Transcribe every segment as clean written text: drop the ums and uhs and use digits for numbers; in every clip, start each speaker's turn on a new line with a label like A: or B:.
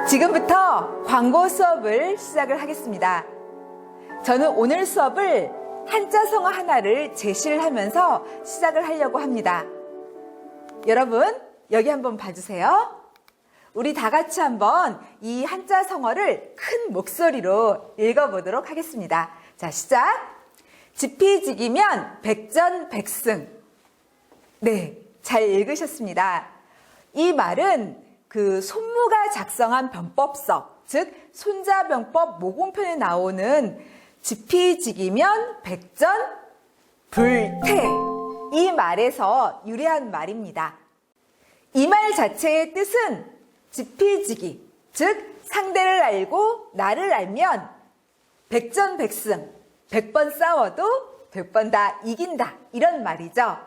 A: 지금부터 광고 수업을 시작을 하겠습니다. 저는 오늘 수업을 한자 성어 하나를 제시를 하면서 시작을 하려고 합니다. 여러분, 여기 한번 봐주세요. 우리 다 같이 한번 이 한자 성어를 큰 목소리로 읽어보도록 하겠습니다. 자, 시작! 지피지기면 백전백승. 네, 잘 읽으셨습니다. 이 말은 그 손무가 작성한 변법서, 즉 손자병법 모공편에 나오는 지피지기면 백전불태, 이 말에서 유래한 말입니다. 이 말 자체의 뜻은 지피지기, 즉 상대를 알고 나를 알면 백전백승, 100번 싸워도 100번 다 이긴다, 이런 말이죠.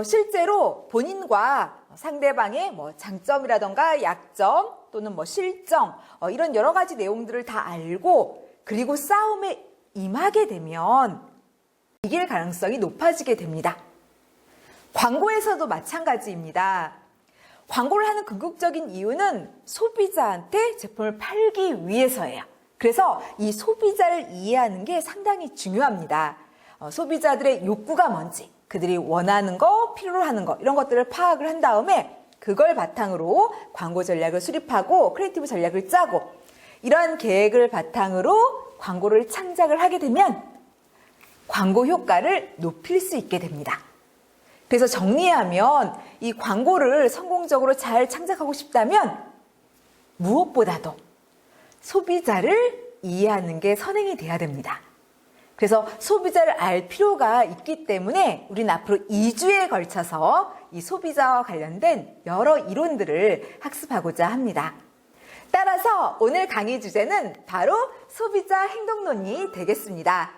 A: 실제로 본인과 상대방의 장점이라던가 약점 또는 실정, 이런 여러 가지 내용들을 다 알고 그리고 싸움에 임하게 되면 이길 가능성이 높아지게 됩니다. 광고에서도 마찬가지입니다. 광고를 하는 궁극적인 이유는 소비자한테 제품을 팔기 위해서예요. 그래서 이 소비자를 이해하는 게 상당히 중요합니다. 소비자들의 욕구가 뭔지, 그들이 원하는 거, 필요로 하는 거, 이런 것들을 파악을 한 다음에 그걸 바탕으로 광고 전략을 수립하고 크리에이티브 전략을 짜고, 이러한 계획을 바탕으로 광고를 창작을 하게 되면 광고 효과를 높일 수 있게 됩니다. 그래서 정리하면 이 광고를 성공적으로 잘 창작하고 싶다면 무엇보다도 소비자를 이해하는 게 선행이 돼야 됩니다. 그래서 소비자를 알 필요가 있기 때문에 우리는 앞으로 2주에 걸쳐서 이 소비자와 관련된 여러 이론들을 학습하고자 합니다. 따라서 오늘 강의 주제는 바로 소비자 행동론이 되겠습니다.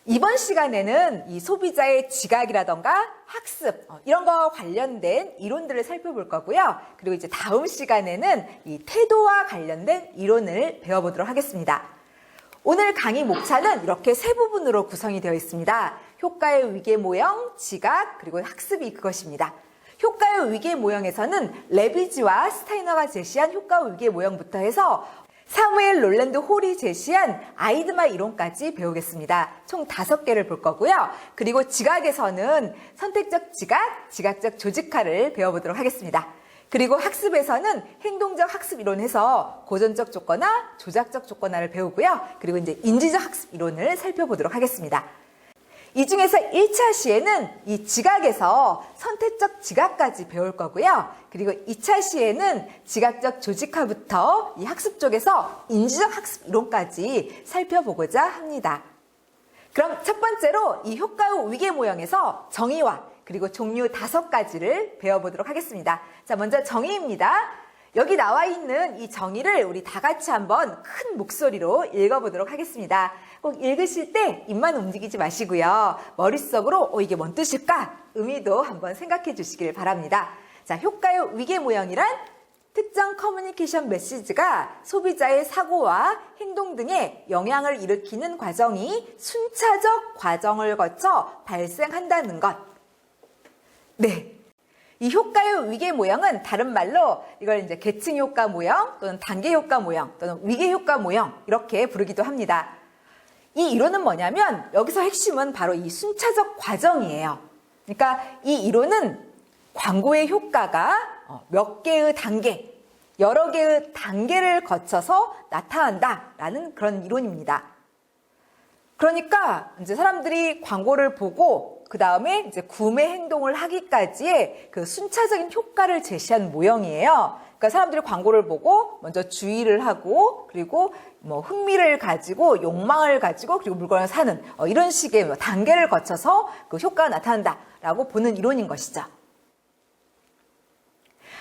A: 이번 시간에는 이 소비자의 지각이라던가 학습, 이런 거와 관련된 이론들을 살펴볼 거고요. 그리고 이제 다음 시간에는 이 태도와 관련된 이론을 배워보도록 하겠습니다. 오늘 강의 목차는 이렇게 세 부분으로 구성이 되어 있습니다. 효과의 위계 모형, 지각, 그리고 학습이 그것입니다. 효과의 위계 모형에서는 레비지와 스타이너가 제시한 효과 위계 모형부터 해서 사무엘 롤랜드 홀이 제시한 아이드마 이론까지 배우겠습니다. 총 5개를 볼 거고요. 그리고 지각에서는 선택적 지각, 지각적 조직화를 배워보도록 하겠습니다. 그리고 학습에서는 행동적 학습 이론에서 고전적 조건화, 조작적 조건화를 배우고요. 그리고 이제 인지적 학습 이론을 살펴보도록 하겠습니다. 이 중에서 1차 시에는 이 지각에서 선택적 지각까지 배울 거고요. 그리고 2차 시에는 지각적 조직화부터 이 학습 쪽에서 인지적 학습 이론까지 살펴보고자 합니다. 그럼 첫 번째로 이 효과의 위계 모형에서 정의와 그리고 종류 5가지를 배워보도록 하겠습니다. 자, 먼저 정의입니다. 여기 나와 있는 이 정의를 우리 다 같이 한번 큰 목소리로 읽어보도록 하겠습니다. 꼭 읽으실 때 입만 움직이지 마시고요. 머릿속으로 이게 뭔 뜻일까? 의미도 한번 생각해 주시길 바랍니다. 자, 효과의 위계 모형이란 특정 커뮤니케이션 메시지가 소비자의 사고와 행동 등에 영향을 일으키는 과정이 순차적 과정을 거쳐 발생한다는 것. 네. 이 효과의 위계 모형은 다른 말로 이걸 이제 계층 효과 모형 또는 단계 효과 모형 또는 위계 효과 모형 이렇게 부르기도 합니다. 이 이론은 뭐냐면 여기서 핵심은 바로 이 순차적 과정이에요. 그러니까 이 이론은 광고의 효과가 몇 개의 단계, 여러 개의 단계를 거쳐서 나타난다라는 그런 이론입니다. 그러니까 이제 사람들이 광고를 보고 그 다음에 이제 구매 행동을 하기까지의 그 순차적인 효과를 제시한 모형이에요. 그러니까 사람들이 광고를 보고 먼저 주의를 하고 그리고 흥미를 가지고 욕망을 가지고 그리고 물건을 사는 이런 식의 단계를 거쳐서 그 효과가 나타난다라고 보는 이론인 것이죠.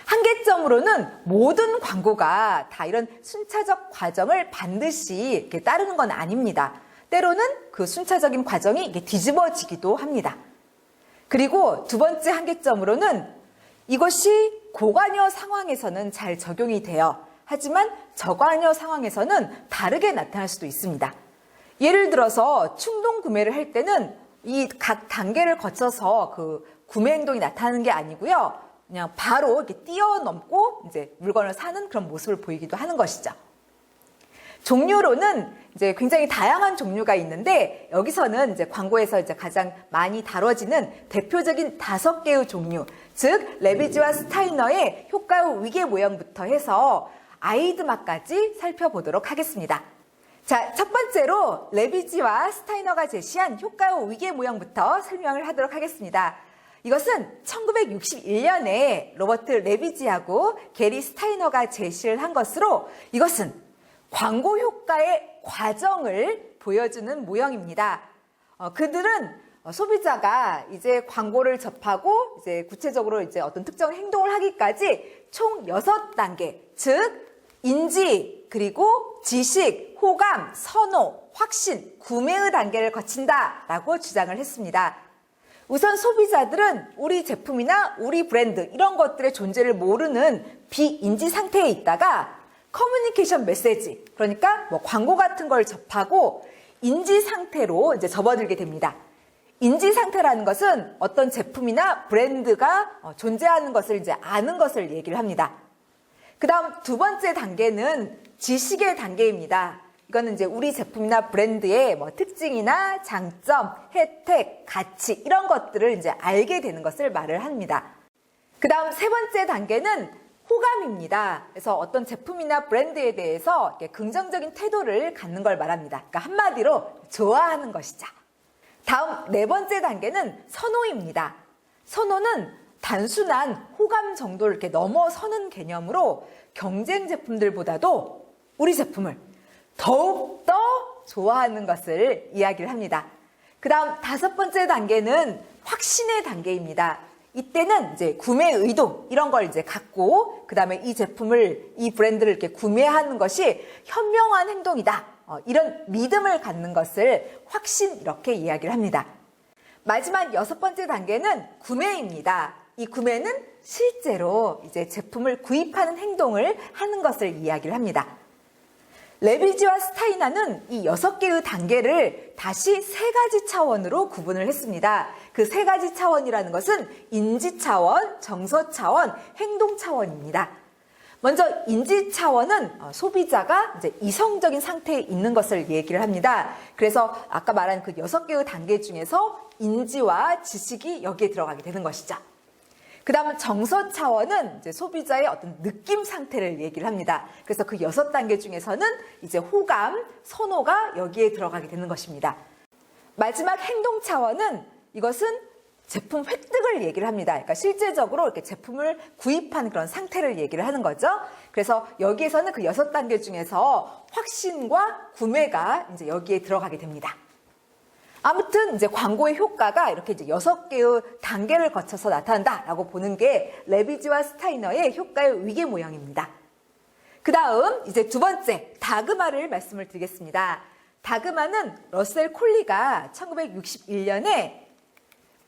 A: 한계점으로는 모든 광고가 다 이런 순차적 과정을 반드시 이렇게 따르는 건 아닙니다. 때로는 그 순차적인 과정이 뒤집어지기도 합니다. 그리고 두 번째 한계점으로는 이것이 고관여 상황에서는 잘 적용이 돼요. 하지만 저관여 상황에서는 다르게 나타날 수도 있습니다. 예를 들어서 충동 구매를 할 때는 이 각 단계를 거쳐서 그 구매 행동이 나타나는 게 아니고요. 그냥 바로 이렇게 뛰어넘고 이제 물건을 사는 그런 모습을 보이기도 하는 것이죠. 종류로는 이제 굉장히 다양한 종류가 있는데 여기서는 이제 광고에서 이제 가장 많이 다뤄지는 대표적인 5개의 종류, 즉 레비지와 스타이너의 효과의 위계 모형부터 해서 아이드마까지 살펴보도록 하겠습니다. 자, 첫 번째로 레비지와 스타이너가 제시한 효과의 위계 모형부터 설명을 하도록 하겠습니다. 이것은 1961년에 로버트 레비지하고 게리 스타이너가 제시를 한 것으로 이것은 광고 효과의 과정을 보여주는 모형입니다. 그들은 소비자가 이제 광고를 접하고 이제 구체적으로 이제 어떤 특정 행동을 하기까지 총 6단계, 즉 인지, 그리고 지식, 호감, 선호, 확신, 구매의 단계를 거친다라고 주장을 했습니다. 우선 소비자들은 우리 제품이나 우리 브랜드 이런 것들의 존재를 모르는 비인지 상태에 있다가 커뮤니케이션 메시지, 그러니까 뭐 광고 같은 걸 접하고 인지 상태로 이제 접어들게 됩니다. 인지 상태라는 것은 어떤 제품이나 브랜드가 존재하는 것을 이제 아는 것을 얘기를 합니다. 그 다음 두 번째 단계는 지식의 단계입니다. 이거는 이제 우리 제품이나 브랜드의 뭐 특징이나 장점, 혜택, 가치 이런 것들을 이제 알게 되는 것을 말을 합니다. 그 다음 세 번째 단계는 호감입니다. 그래서 어떤 제품이나 브랜드에 대해서 이렇게 긍정적인 태도를 갖는 걸 말합니다. 그러니까 한마디로 좋아하는 것이죠. 다음 네 번째 단계는 선호입니다. 선호는 단순한 호감 정도를 이렇게 넘어서는 개념으로 경쟁 제품들보다도 우리 제품을 더욱더 좋아하는 것을 이야기를 합니다. 그 다음 다섯 번째 단계는 확신의 단계입니다. 이때는 이제 구매 의도 이런 걸 이제 갖고 그 다음에 이 제품을 이 브랜드를 이렇게 구매하는 것이 현명한 행동이다. 이런 믿음을 갖는 것을 확신 이렇게 이야기를 합니다. 마지막 여섯 번째 단계는 구매입니다. 이 구매는 실제로 이제 제품을 구입하는 행동을 하는 것을 이야기를 합니다. 레비지와 스타이너는 이 6개의 단계를 다시 3가지 차원으로 구분을 했습니다. 그 3가지 차원이라는 것은 인지 차원, 정서 차원, 행동 차원입니다. 먼저 인지 차원은 소비자가 이제 이성적인 상태에 있는 것을 얘기를 합니다. 그래서 아까 말한 그 6개의 단계 중에서 인지와 지식이 여기에 들어가게 되는 것이죠. 그 다음은 정서 차원은 이제 소비자의 어떤 느낌 상태를 얘기를 합니다. 그래서 그 6단계 중에서는 이제 호감, 선호가 여기에 들어가게 되는 것입니다. 마지막 행동 차원은 이것은 제품 획득을 얘기를 합니다. 그러니까 실제적으로 이렇게 제품을 구입하는 그런 상태를 얘기를 하는 거죠. 그래서 여기에서는 그 6단계 중에서 확신과 구매가 이제 여기에 들어가게 됩니다. 아무튼 이제 광고의 효과가 이렇게 이제 6개의 단계를 거쳐서 나타난다라고 보는 게 레비지와 스타이너의 효과의 위계 모형입니다. 그 다음 이제 두 번째 다그마를 말씀을 드리겠습니다. 다그마는 러셀 콜리가 1961년에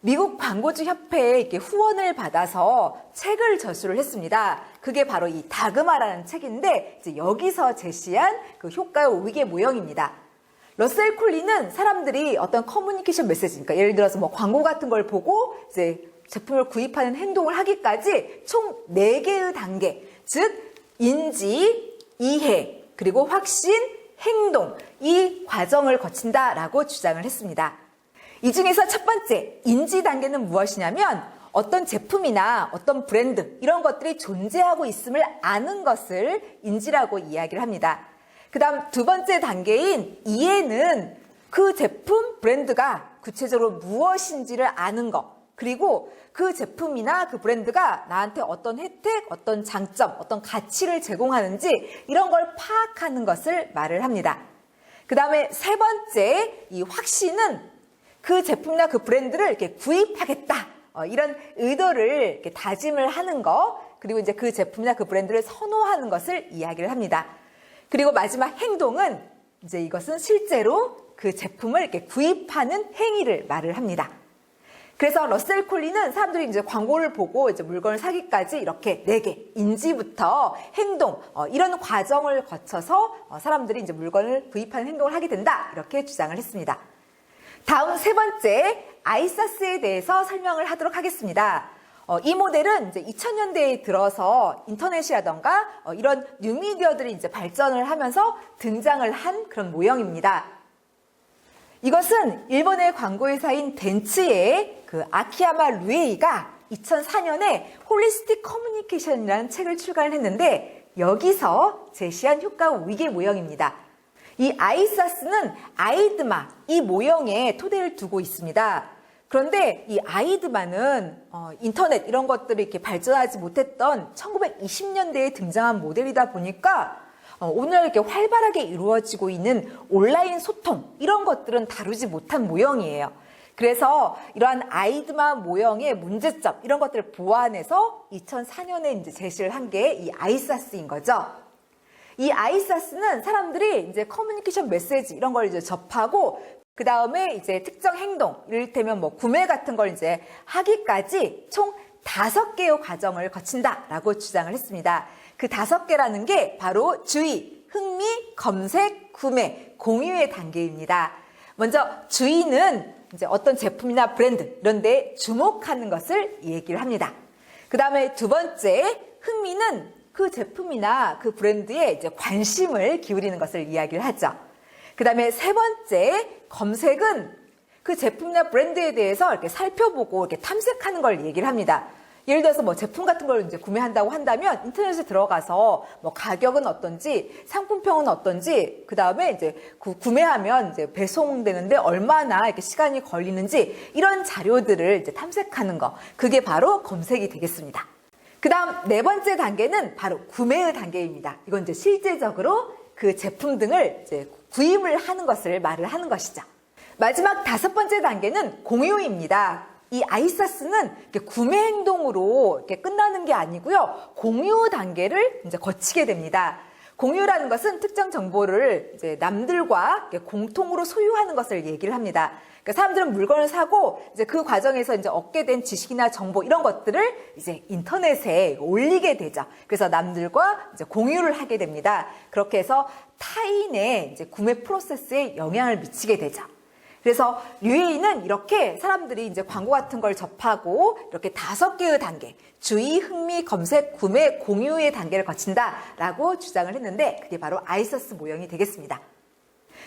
A: 미국 광고주 협회에 이렇게 후원을 받아서 책을 저술을 했습니다. 그게 바로 이 다그마라는 책인데 이제 여기서 제시한 그 효과의 위계 모형입니다. 러셀 콜리는 사람들이 어떤 커뮤니케이션 메시지, 그러니까 예를 들어서 뭐 광고 같은 걸 보고 이제 제품을 구입하는 행동을 하기까지 총 4개의 단계, 즉 인지, 이해, 그리고 확신, 행동 이 과정을 거친다라고 주장을 했습니다. 이 중에서 첫 번째 인지 단계는 무엇이냐면 어떤 제품이나 어떤 브랜드 이런 것들이 존재하고 있음을 아는 것을 인지라고 이야기를 합니다. 그 다음 두 번째 단계인 이해는 그 제품, 브랜드가 구체적으로 무엇인지를 아는 것, 그리고 그 제품이나 그 브랜드가 나한테 어떤 혜택, 어떤 장점, 어떤 가치를 제공하는지 이런 걸 파악하는 것을 말을 합니다. 그 다음에 세 번째 이 확신은 그 제품이나 그 브랜드를 이렇게 구입하겠다. 이런 의도를 이렇게 다짐을 하는 거, 그리고 이제 그 제품이나 그 브랜드를 선호하는 것을 이야기를 합니다. 그리고 마지막 행동은 이제 이것은 실제로 그 제품을 이렇게 구입하는 행위를 말을 합니다. 그래서 러셀 콜리는 사람들이 이제 광고를 보고 이제 물건을 사기까지 이렇게 4개, 인지부터 행동, 이런 과정을 거쳐서 사람들이 이제 물건을 구입하는 행동을 하게 된다. 이렇게 주장을 했습니다. 다음 세 번째, 아이사스에 대해서 설명을 하도록 하겠습니다. 이 모델은 이제 2000년대에 들어서 인터넷이라던가 이런 뉴미디어들이 이제 발전을 하면서 등장을 한 그런 모형입니다. 이것은 일본의 광고회사인 덴츠의 그 아키야마 루에이가 2004년에 홀리스틱 커뮤니케이션이라는 책을 출간을 했는데 여기서 제시한 효과 위계 모형입니다. 이 아이사스는 아이드마 이 모형에 토대를 두고 있습니다. 그런데 이 아이드마는 인터넷 이런 것들이 이렇게 발전하지 못했던 1920년대에 등장한 모델이다 보니까 오늘 이렇게 활발하게 이루어지고 있는 온라인 소통 이런 것들은 다루지 못한 모형이에요. 그래서 이러한 아이드마 모형의 문제점 이런 것들을 보완해서 2004년에 이제 제시를 한 게 이 아이사스인 거죠. 이 아이사스는 사람들이 이제 커뮤니케이션 메시지 이런 걸 이제 접하고 그 다음에 이제 특정 행동, 이를테면 뭐 구매 같은 걸 이제 하기까지 총 5개의 과정을 거친다라고 주장을 했습니다. 그 5개라는 게 바로 주의, 흥미, 검색, 구매, 공유의 단계입니다. 먼저 주의는 이제 어떤 제품이나 브랜드 이런 데 주목하는 것을 얘기를 합니다. 그 다음에 두 번째, 흥미는 그 제품이나 그 브랜드에 이제 관심을 기울이는 것을 이야기를 하죠. 그 다음에 세 번째, 검색은 그 제품이나 브랜드에 대해서 이렇게 살펴보고 이렇게 탐색하는 걸 얘기를 합니다. 예를 들어서 뭐 제품 같은 걸 이제 구매한다고 한다면 인터넷에 들어가서 뭐 가격은 어떤지, 상품평은 어떤지, 그 다음에 이제 구매하면 이제 배송되는데 얼마나 이렇게 시간이 걸리는지 이런 자료들을 이제 탐색하는 거. 그게 바로 검색이 되겠습니다. 그 다음 네 번째 단계는 바로 구매의 단계입니다. 이건 이제 실제적으로 그 제품 등을 이제 구입을 하는 것을 말을 하는 것이죠. 마지막 5번째 단계는 공유입니다. 이 아이사스는 구매 행동으로 이렇게 끝나는 게 아니고요. 공유 단계를 이제 거치게 됩니다. 공유라는 것은 특정 정보를 이제 남들과 공통으로 소유하는 것을 얘기를 합니다. 그러니까 사람들은 물건을 사고 이제 그 과정에서 이제 얻게 된 지식이나 정보 이런 것들을 이제 인터넷에 올리게 되죠. 그래서 남들과 이제 공유를 하게 됩니다. 그렇게 해서 타인의 이제 구매 프로세스에 영향을 미치게 되죠. 그래서 류에이는 이렇게 사람들이 이제 광고 같은 걸 접하고 이렇게 5개의 단계, 주의, 흥미, 검색, 구매, 공유의 단계를 거친다라고 주장을 했는데 그게 바로 아이사스 모형이 되겠습니다.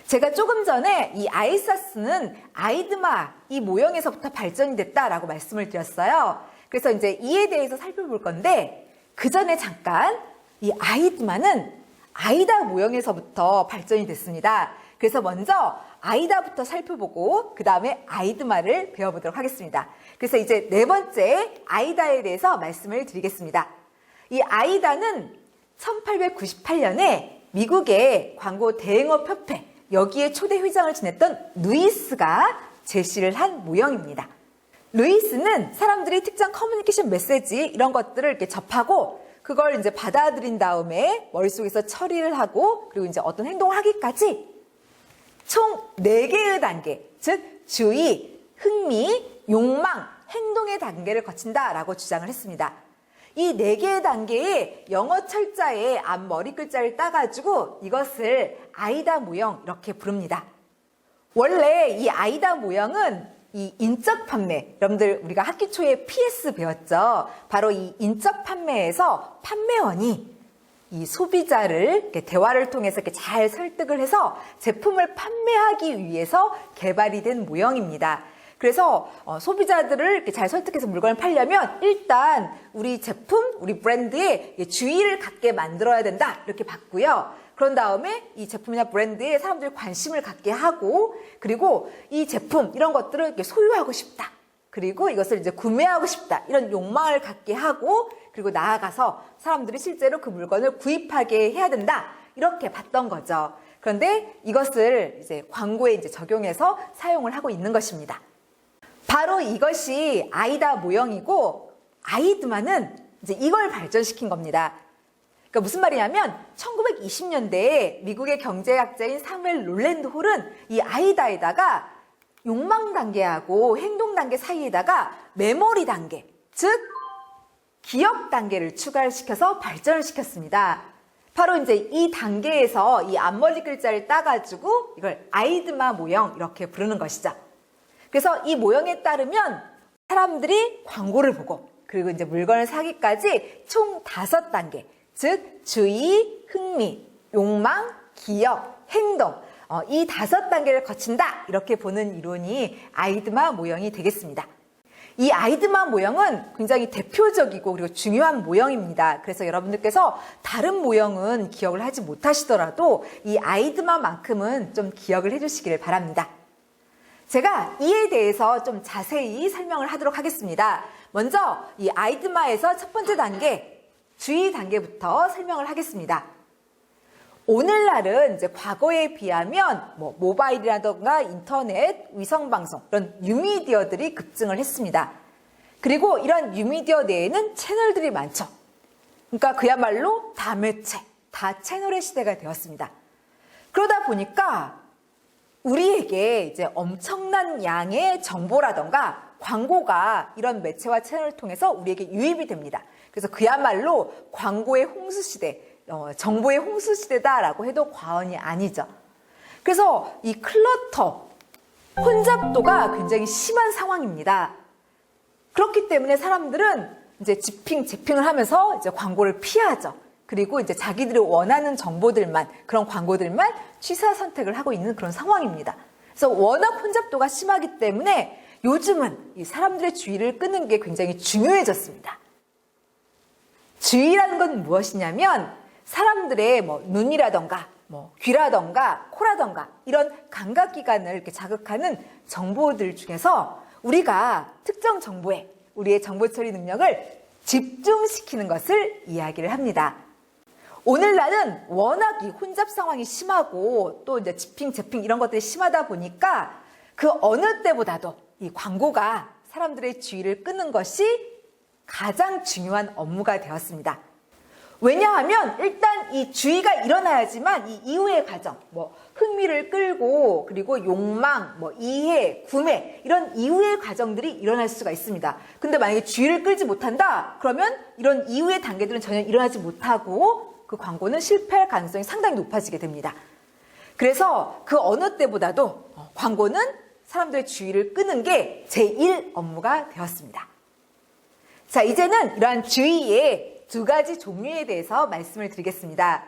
A: 제가 조금 전에 이 아이사스는 아이드마 이 모형에서부터 발전이 됐다라고 말씀을 드렸어요. 그래서 이제 이에 대해서 살펴볼 건데 그 전에 잠깐 이 아이드마는 아이다 모형에서부터 발전이 됐습니다. 그래서 먼저 아이다부터 살펴보고 그 다음에 아이드마를 배워보도록 하겠습니다. 그래서 이제 네 번째 아이다에 대해서 말씀을 드리겠습니다. 이 아이다는 1898년에 미국의 광고 대행업 협회 여기에 초대 회장을 지냈던 루이스가 제시를 한 모형입니다. 루이스는 사람들이 특정 커뮤니케이션 메시지 이런 것들을 이렇게 접하고 그걸 이제 받아들인 다음에 머릿속에서 처리를 하고 그리고 이제 어떤 행동을 하기까지 총 4개의 단계, 즉 주의, 흥미, 욕망, 행동의 단계를 거친다라고 주장을 했습니다. 이 4개의 단계에 영어 철자에 앞머리 글자를 따가지고 이것을 아이다 모형 이렇게 부릅니다. 원래 이 아이다 모형은 이 인적 판매, 여러분들 우리가 학기 초에 PS 배웠죠. 바로 이 인적 판매에서 판매원이 이 소비자를 이렇게 대화를 통해서 이렇게 잘 설득을 해서 제품을 판매하기 위해서 개발이 된 모형입니다. 그래서 소비자들을 이렇게 잘 설득해서 물건을 팔려면 일단 우리 제품, 우리 브랜드에 주의를 갖게 만들어야 된다 이렇게 봤고요. 그런 다음에 이 제품이나 브랜드에 사람들이 관심을 갖게 하고 그리고 이 제품 이런 것들을 이렇게 소유하고 싶다. 그리고 이것을 이제 구매하고 싶다. 이런 욕망을 갖게 하고 그리고 나아가서 사람들이 실제로 그 물건을 구입하게 해야 된다. 이렇게 봤던 거죠. 그런데 이것을 이제 광고에 이제 적용해서 사용을 하고 있는 것입니다. 바로 이것이 아이다 모형이고 아이드마는 이제 이걸 발전시킨 겁니다. 그러니까 무슨 말이냐면 1920년대에 미국의 경제학자인 사무엘 롤랜드 홀은 이 아이다에다가 욕망 단계하고 행동 단계 사이에다가 메모리 단계, 즉 기억 단계를 추가를 시켜서 발전을 시켰습니다. 바로 이제 이 단계에서 이 앞머리 글자를 따가지고 이걸 아이드마 모형 이렇게 부르는 것이죠. 그래서 이 모형에 따르면 사람들이 광고를 보고 그리고 이제 물건을 사기까지 총 5단계. 즉, 주의, 흥미, 욕망, 기억, 행동. 이 5단계를 거친다. 이렇게 보는 이론이 아이드마 모형이 되겠습니다. 이 아이드마 모형은 굉장히 대표적이고 그리고 중요한 모형입니다. 그래서 여러분들께서 다른 모형은 기억을 하지 못하시더라도 이 아이드마만큼은 좀 기억을 해주시기를 바랍니다. 제가 이에 대해서 좀 자세히 설명을 하도록 하겠습니다. 먼저 이 아이드마에서 첫 번째 단계, 주의 단계부터 설명을 하겠습니다. 오늘날은 이제 과거에 비하면 모바일이라던가 인터넷, 위성방송 이런 뉴미디어들이 급증을 했습니다. 그리고 이런 뉴미디어 내에는 채널들이 많죠. 그러니까 그야말로 다 매체, 다 채널의 시대가 되었습니다. 그러다 보니까 우리에게 이제 엄청난 양의 정보라던가 광고가 이런 매체와 채널을 통해서 우리에게 유입이 됩니다. 그래서 그야말로 광고의 홍수시대, 정보의 홍수시대다라고 해도 과언이 아니죠. 그래서 이 클러터, 혼잡도가 굉장히 심한 상황입니다. 그렇기 때문에 사람들은 이제 재핑을 하면서 이제 광고를 피하죠. 그리고 이제 자기들이 원하는 정보들만, 그런 광고들만 취사 선택을 하고 있는 그런 상황입니다. 그래서 워낙 혼잡도가 심하기 때문에 요즘은 이 사람들의 주의를 끄는 게 굉장히 중요해졌습니다. 주의라는 건 무엇이냐면 사람들의 눈이라던가 귀라던가 코라던가 이런 감각기관을 이렇게 자극하는 정보들 중에서 우리가 특정 정보에 우리의 정보 처리 능력을 집중시키는 것을 이야기를 합니다. 오늘날은 워낙 이 혼잡 상황이 심하고 또 이제 재핑 이런 것들이 심하다 보니까 그 어느 때보다도 이 광고가 사람들의 주의를 끄는 것이 가장 중요한 업무가 되었습니다. 왜냐하면 일단 이 주의가 일어나야지만 이 이후의 과정, 흥미를 끌고 그리고 욕망, 이해, 구매 이런 이후의 과정들이 일어날 수가 있습니다. 근데 만약에 주의를 끌지 못한다? 그러면 이런 이후의 단계들은 전혀 일어나지 못하고 그 광고는 실패할 가능성이 상당히 높아지게 됩니다. 그래서 그 어느 때보다도 광고는 사람들의 주의를 끄는 게 제1 업무가 되었습니다. 자, 이제는 이러한 주의의 2가지 종류에 대해서 말씀을 드리겠습니다.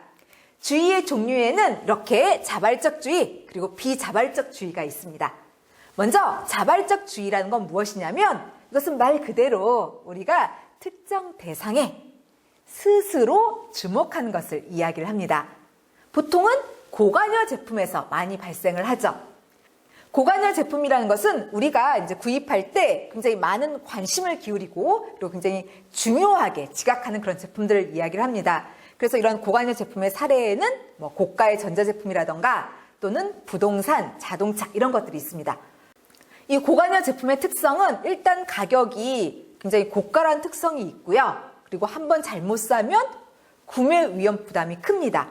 A: 주의의 종류에는 이렇게 자발적 주의 그리고 비자발적 주의가 있습니다. 먼저 자발적 주의라는 건 무엇이냐면 이것은 말 그대로 우리가 특정 대상에 스스로 주목하는 것을 이야기를 합니다. 보통은 고관여 제품에서 많이 발생을 하죠. 고관여 제품이라는 것은 우리가 이제 구입할 때 굉장히 많은 관심을 기울이고 그리고 굉장히 중요하게 지각하는 그런 제품들을 이야기를 합니다. 그래서 이런 고관여 제품의 사례에는 고가의 전자제품이라던가 또는 부동산, 자동차 이런 것들이 있습니다. 이 고관여 제품의 특성은 일단 가격이 굉장히 고가라는 특성이 있고요. 그리고 한번 잘못 사면 구매 위험 부담이 큽니다.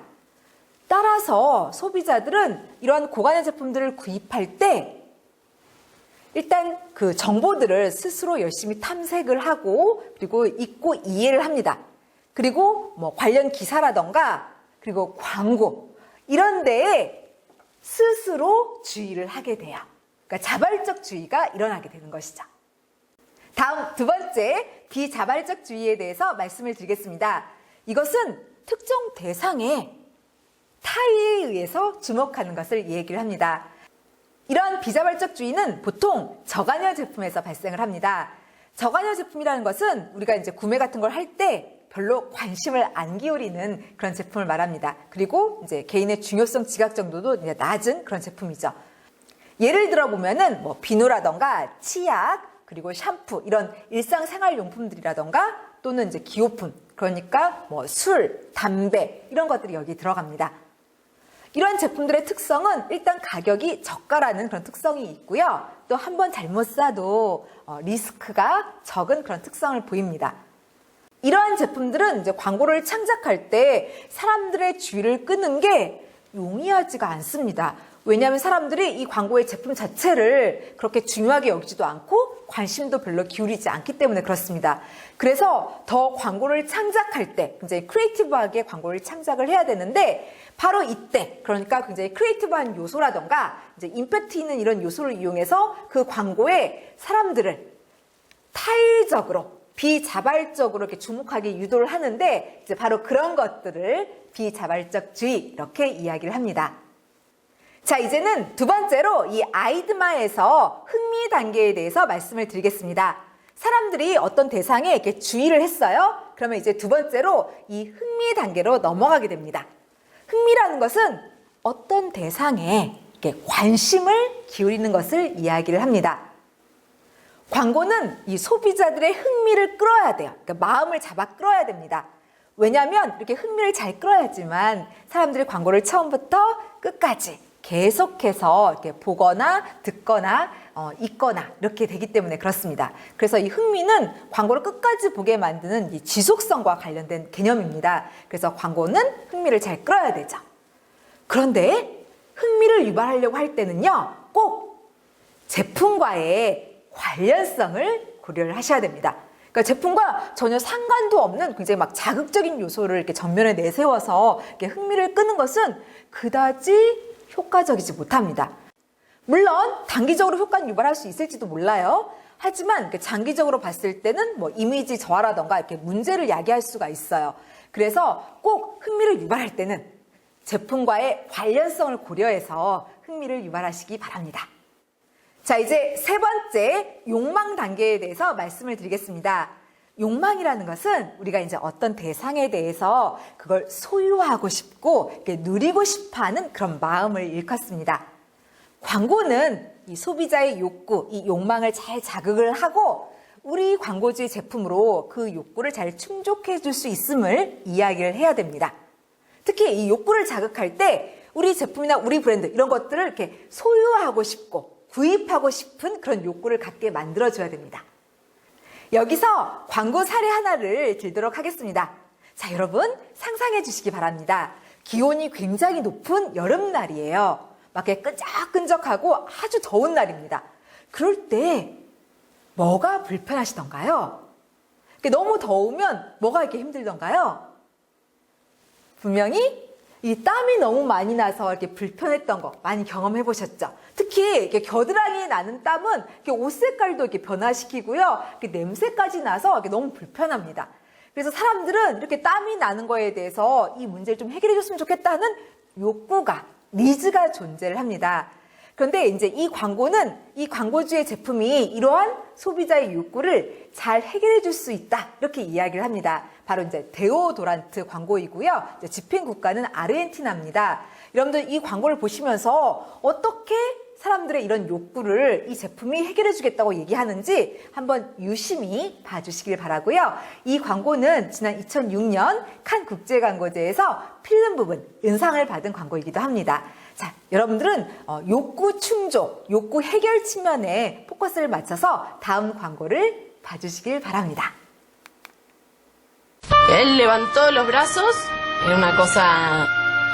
A: 따라서 소비자들은 이러한 고관여 제품들을 구입할 때 일단 그 정보들을 스스로 열심히 탐색을 하고 그리고 읽고 이해를 합니다. 그리고 관련 기사라던가 그리고 광고 이런 데에 스스로 주의를 하게 돼요. 그러니까 자발적 주의가 일어나게 되는 것이죠. 다음 2번째 비자발적 주의에 대해서 말씀을 드리겠습니다. 이것은 특정 대상에 타의에 의해서 주목하는 것을 얘기를 합니다. 이러한 비자발적 주의는 보통 저관여 제품에서 발생을 합니다. 저관여 제품이라는 것은 우리가 이제 구매 같은 걸 할 때 별로 관심을 안 기울이는 그런 제품을 말합니다. 그리고 이제 개인의 중요성 지각 정도도 이제 낮은 그런 제품이죠. 예를 들어 보면은 비누라던가 치약 그리고 샴푸 이런 일상생활용품들이라던가 또는 이제 기호품 그러니까 술, 담배 이런 것들이 여기 들어갑니다. 이런 제품들의 특성은 일단 가격이 저가라는 그런 특성이 있고요. 또 한 번 잘못 사도 리스크가 적은 그런 특성을 보입니다. 이러한 제품들은 이제 광고를 창작할 때 사람들의 주의를 끄는 게 용이하지가 않습니다. 왜냐하면 사람들이 이 광고의 제품 자체를 그렇게 중요하게 여기지도 않고 관심도 별로 기울이지 않기 때문에 그렇습니다. 그래서 더 광고를 창작할 때 굉장히 크리에이티브하게 광고를 창작을 해야 되는데 바로 이때 그러니까 굉장히 크리에이티브한 요소라던가 이제 임팩트 있는 이런 요소를 이용해서 그 광고에 사람들을 타의적으로 비자발적으로 이렇게 주목하게 유도를 하는데 이제 바로 그런 것들을 비자발적주의 이렇게 이야기를 합니다. 자, 이제는 두 번째로 이 아이드마에서 흥미 단계에 대해서 말씀을 드리겠습니다. 사람들이 어떤 대상에 이렇게 주의를 했어요. 그러면 이제 두 번째로 이 흥미 단계로 넘어가게 됩니다. 흥미라는 것은 어떤 대상에 이렇게 관심을 기울이는 것을 이야기를 합니다. 광고는 이 소비자들의 흥미를 끌어야 돼요. 그러니까 마음을 잡아 끌어야 됩니다. 왜냐하면 이렇게 흥미를 잘 끌어야지만 사람들이 광고를 처음부터 끝까지 계속해서 이렇게 보거나 듣거나 읽거나 이렇게 되기 때문에 그렇습니다. 그래서 이 흥미는 광고를 끝까지 보게 만드는 이 지속성과 관련된 개념입니다. 그래서 광고는 흥미를 잘 끌어야 되죠. 그런데 흥미를 유발하려고 할 때는요, 꼭 제품과의 관련성을 고려를 하셔야 됩니다. 그러니까 제품과 전혀 상관도 없는 굉장히 막 자극적인 요소를 이렇게 전면에 내세워서 이렇게 흥미를 끄는 것은 그다지 효과적이지 못합니다. 물론 단기적으로 효과는 유발할 수 있을지도 몰라요. 하지만 장기적으로 봤을 때는 뭐 이미지 저하라던가 이렇게 문제를 야기할 수가 있어요. 그래서 꼭 흥미를 유발할 때는 제품과의 관련성을 고려해서 흥미를 유발하시기 바랍니다. 자, 이제 세 번째 욕망 단계에 대해서 말씀을 드리겠습니다. 욕망이라는 것은 우리가 이제 어떤 대상에 대해서 그걸 소유하고 싶고 이렇게 누리고 싶어 하는 그런 마음을 일컫습니다. 광고는 이 소비자의 욕구, 이 욕망을 잘 자극을 하고 우리 광고주의 제품으로 그 욕구를 잘 충족해 줄 수 있음을 이야기를 해야 됩니다. 특히 이 욕구를 자극할 때 우리 제품이나 우리 브랜드 이런 것들을 이렇게 소유하고 싶고 구입하고 싶은 그런 욕구를 갖게 만들어줘야 됩니다. 여기서 광고 사례 하나를 들도록 하겠습니다. 자, 여러분 상상해 주시기 바랍니다. 기온이 굉장히 높은 여름날이에요. 막 이렇게 끈적끈적하고 아주 더운 날입니다. 그럴 때 뭐가 불편하시던가요? 너무 더우면 뭐가 이렇게 힘들던가요? 분명히 이 땀이 너무 많이 나서 이렇게 불편했던 거 많이 경험해 보셨죠? 특히 이렇게 겨드랑이에 나는 땀은 이렇게 옷 색깔도 이렇게 변화시키고요. 이렇게 냄새까지 나서 이렇게 너무 불편합니다. 그래서 사람들은 이렇게 땀이 나는 거에 대해서 이 문제를 좀 해결해 줬으면 좋겠다는 욕구가, 니즈가 존재를 합니다. 그런데 이제 이 광고는 이 광고주의 제품이 이러한 소비자의 욕구를 잘 해결해 줄 수 있다. 이렇게 이야기를 합니다. 바로 이제 데오도란트 광고이고요. 집행 국가는 아르헨티나입니다. 여러분들 이 광고를 보시면서 어떻게 사람들의 이런 욕구를 이 제품이 해결해 주겠다고 얘기하는지 한번 유심히 봐주시길 바라고요. 이 광고는 지난 2006년 칸 국제광고제에서 필름 부분 은상을 받은 광고이기도 합니다. 자, 여러분들은 욕구 충족, 욕구 해결 측면에 포커스를 맞춰서 다음 광고를 봐주시길 바랍니다.
B: Él levantó los brazos, era una cosa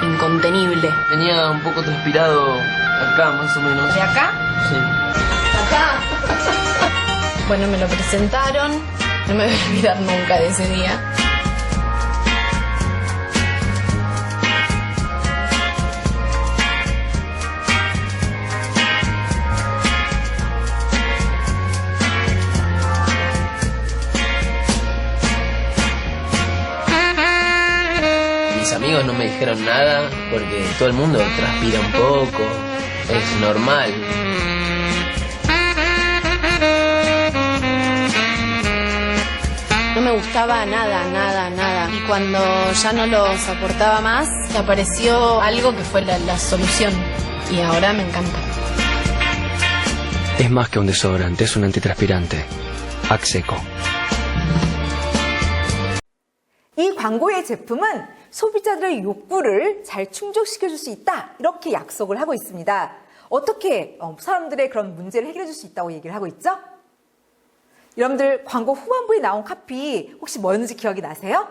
B: incontenible.
C: Venía un poco transpirado acá, más o menos.
B: ¿De acá?
C: Sí.
B: Acá. Bueno, me lo presentaron, no me voy a olvidar nunca de ese día.
C: Mis amigos no me dijeron nada porque todo el mundo transpira un poco, es normal.
B: No me gustaba nada. Y cuando ya no lo soportaba más, apareció algo que fue la solución. Y ahora me encanta.
D: Es más que un desodorante, es un antitranspirante. Axeco.
A: 이 광고의 제품은 소비자들의 욕구를 잘 충족시켜줄 수 있다. 이렇게 약속을 하고 있습니다. 어떻게 사람들의 그런 문제를 해결해 줄 수 있다고 얘기를 하고 있죠? 여러분들 광고 후반부에 나온 카피 혹시 뭐였는지 기억이 나세요?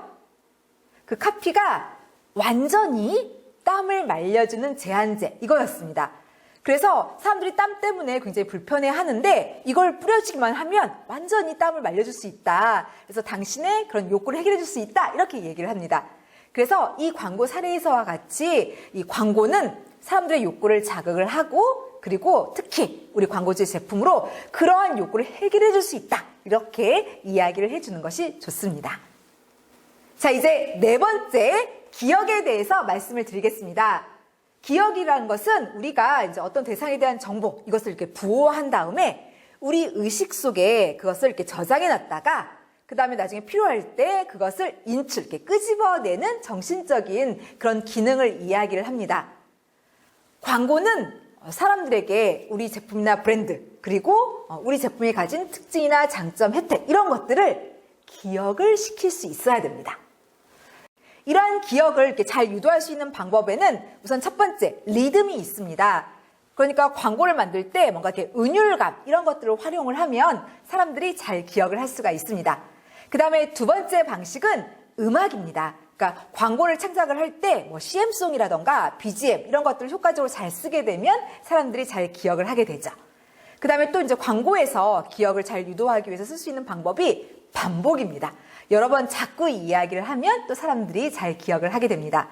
A: 그 카피가 완전히 땀을 말려주는 제한제 이거였습니다. 그래서 사람들이 땀 때문에 굉장히 불편해 하는데 이걸 뿌려주기만 하면 완전히 땀을 말려줄 수 있다. 그래서 당신의 그런 욕구를 해결해 줄 수 있다. 이렇게 얘기를 합니다. 그래서 이 광고 사례에서와 같이 이 광고는 사람들의 욕구를 자극을 하고 그리고 특히 우리 광고주의 제품으로 그러한 욕구를 해결해 줄 수 있다. 이렇게 이야기를 해주는 것이 좋습니다. 자, 이제 네 번째, 기억에 대해서 말씀을 드리겠습니다. 기억이라는 것은 우리가 이제 어떤 대상에 대한 정보, 이것을 이렇게 부호한 다음에 우리 의식 속에 그것을 이렇게 저장해 놨다가 그 다음에 나중에 필요할 때 그것을 인출, 이렇게 끄집어내는 정신적인 그런 기능을 이야기를 합니다. 광고는 사람들에게 우리 제품이나 브랜드, 그리고 우리 제품이 가진 특징이나 장점, 혜택, 이런 것들을 기억을 시킬 수 있어야 됩니다. 이러한 기억을 이렇게 잘 유도할 수 있는 방법에는 우선 첫 번째, 리듬이 있습니다. 그러니까 광고를 만들 때 뭔가 이렇게 은율감, 이런 것들을 활용을 하면 사람들이 잘 기억을 할 수가 있습니다. 그 다음에 두 번째 방식은 음악입니다. 그러니까 광고를 창작을 할 때 뭐 CM송이라던가 BGM 이런 것들을 효과적으로 잘 쓰게 되면 사람들이 잘 기억을 하게 되죠. 그 다음에 또 이제 광고에서 기억을 잘 유도하기 위해서 쓸 수 있는 방법이 반복입니다. 여러 번 자꾸 이야기를 하면 또 사람들이 잘 기억을 하게 됩니다.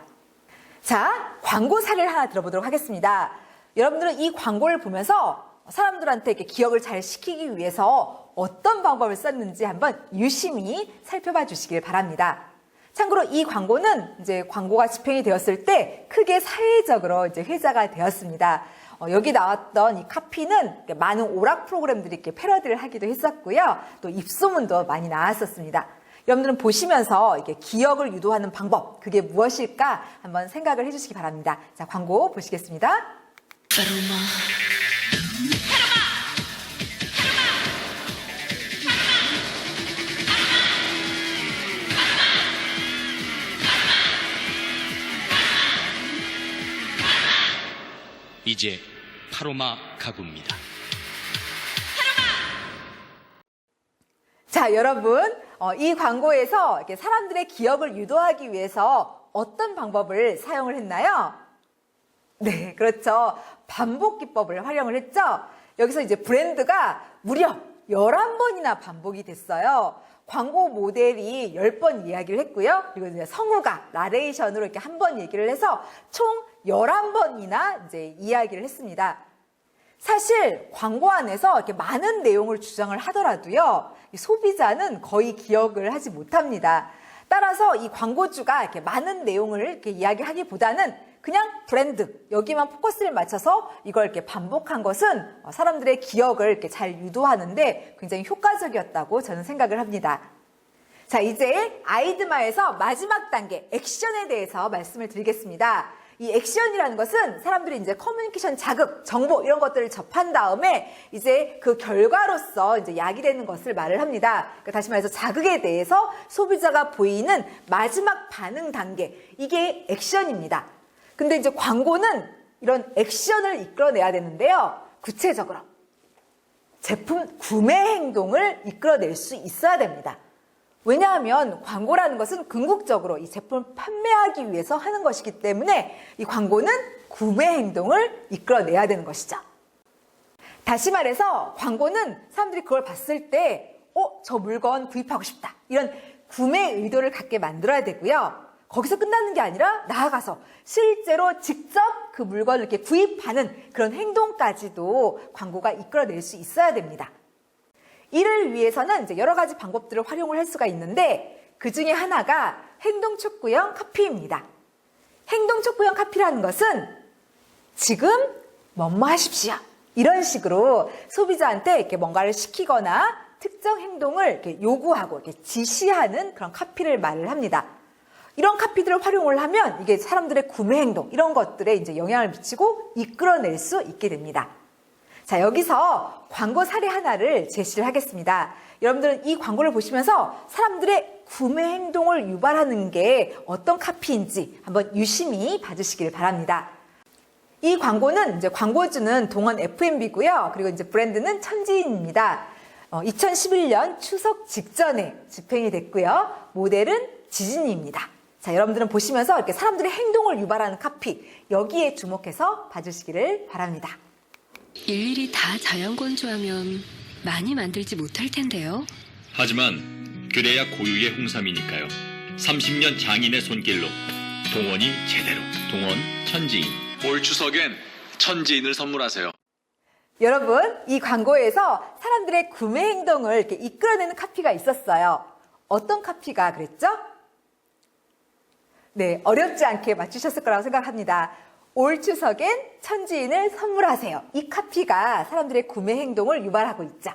A: 자, 광고 사례를 하나 들어보도록 하겠습니다. 여러분들은 이 광고를 보면서 사람들한테 이렇게 기억을 잘 시키기 위해서 어떤 방법을 썼는지 한번 유심히 살펴봐 주시길 바랍니다. 참고로 이 광고는 이제 광고가 집행이 되었을 때 크게 사회적으로 이제 회자가 되었습니다. 여기 나왔던 이 카피는 많은 오락 프로그램들이 이렇게 패러디를 하기도 했었고요. 또 입소문도 많이 나왔었습니다. 여러분들은 보시면서 이게 기억을 유도하는 방법, 그게 무엇일까 한번 생각을 해주시기 바랍니다. 자, 광고 보시겠습니다.
E: 이제 파로마 가구입니다.
A: 자, 여러분, 이 광고에서 이렇게 사람들의 기억을 유도하기 위해서 어떤 방법을 사용을 했나요? 네, 그렇죠. 반복 기법을 활용을 했죠. 여기서 이제 브랜드가 무려 11번이나 반복이 됐어요. 광고 모델이 10번 이야기를 했고요. 그리고 이제 성우가 나레이션으로 이렇게 한 번 얘기를 해서 총 11번이나 이제 이야기를 했습니다. 사실 광고 안에서 이렇게 많은 내용을 주장을 하더라도요, 소비자는 거의 기억을 하지 못합니다. 따라서 이 광고주가 이렇게 많은 내용을 이렇게 이야기하기보다는 그냥 브랜드, 여기만 포커스를 맞춰서 이걸 이렇게 반복한 것은 사람들의 기억을 이렇게 잘 유도하는데 굉장히 효과적이었다고 저는 생각을 합니다. 자, 이제 아이드마에서 마지막 단계 액션에 대해서 말씀을 드리겠습니다. 이 액션이라는 것은 사람들이 이제 커뮤니케이션 자극, 정보 이런 것들을 접한 다음에 이제 그 결과로서 이제 야기되는 것을 말을 합니다. 그러니까 다시 말해서 자극에 대해서 소비자가 보이는 마지막 반응 단계, 이게 액션입니다. 근데 이제 광고는 이런 액션을 이끌어내야 되는데요. 구체적으로 제품 구매 행동을 이끌어낼 수 있어야 됩니다. 왜냐하면 광고라는 것은 궁극적으로 이 제품을 판매하기 위해서 하는 것이기 때문에 이 광고는 구매 행동을 이끌어내야 되는 것이죠. 다시 말해서 광고는 사람들이 그걸 봤을 때 저 물건 구입하고 싶다, 이런 구매 의도를 갖게 만들어야 되고요. 거기서 끝나는 게 아니라 나아가서 실제로 직접 그 물건을 이렇게 구입하는 그런 행동까지도 광고가 이끌어낼 수 있어야 됩니다. 이를 위해서는 이제 여러 가지 방법들을 활용을 할 수가 있는데 그 중에 하나가 행동촉구형 카피입니다. 행동촉구형 카피라는 것은 지금 뭐뭐 하십시오, 이런 식으로 소비자한테 이렇게 뭔가를 시키거나 특정 행동을 이렇게 요구하고 이렇게 지시하는 그런 카피를 말을 합니다. 이런 카피들을 활용을 하면 이게 사람들의 구매 행동 이런 것들에 이제 영향을 미치고 이끌어낼 수 있게 됩니다. 자, 여기서 광고 사례 하나를 제시를 하겠습니다. 여러분들은 이 광고를 보시면서 사람들의 구매 행동을 유발하는 게 어떤 카피인지 한번 유심히 봐주시길 바랍니다. 이 광고는 이제 광고주는 동원 F&B고요. 그리고 이제 브랜드는 천지인입니다. 2011년 추석 직전에 집행이 됐고요. 모델은 지진이입니다. 자, 여러분들은 보시면서 이렇게 사람들의 행동을 유발하는 카피, 여기에 주목해서 봐주시기를 바랍니다.
F: 일일이 다 자연 건조하면 많이 만들지 못할 텐데요.
G: 하지만 그래야 고유의 홍삼이니까요. 30년 장인의 손길로 동원이 제대로. 동원 천지인. 올 추석엔 천지인을 선물하세요.
A: 여러분, 이 광고에서 사람들의 구매 행동을 이렇게 이끌어내는 카피가 있었어요. 어떤 카피가 그랬죠? 네, 어렵지 않게 맞추셨을 거라고 생각합니다. 올 추석엔 천지인을 선물하세요. 이 카피가 사람들의 구매 행동을 유발하고 있죠.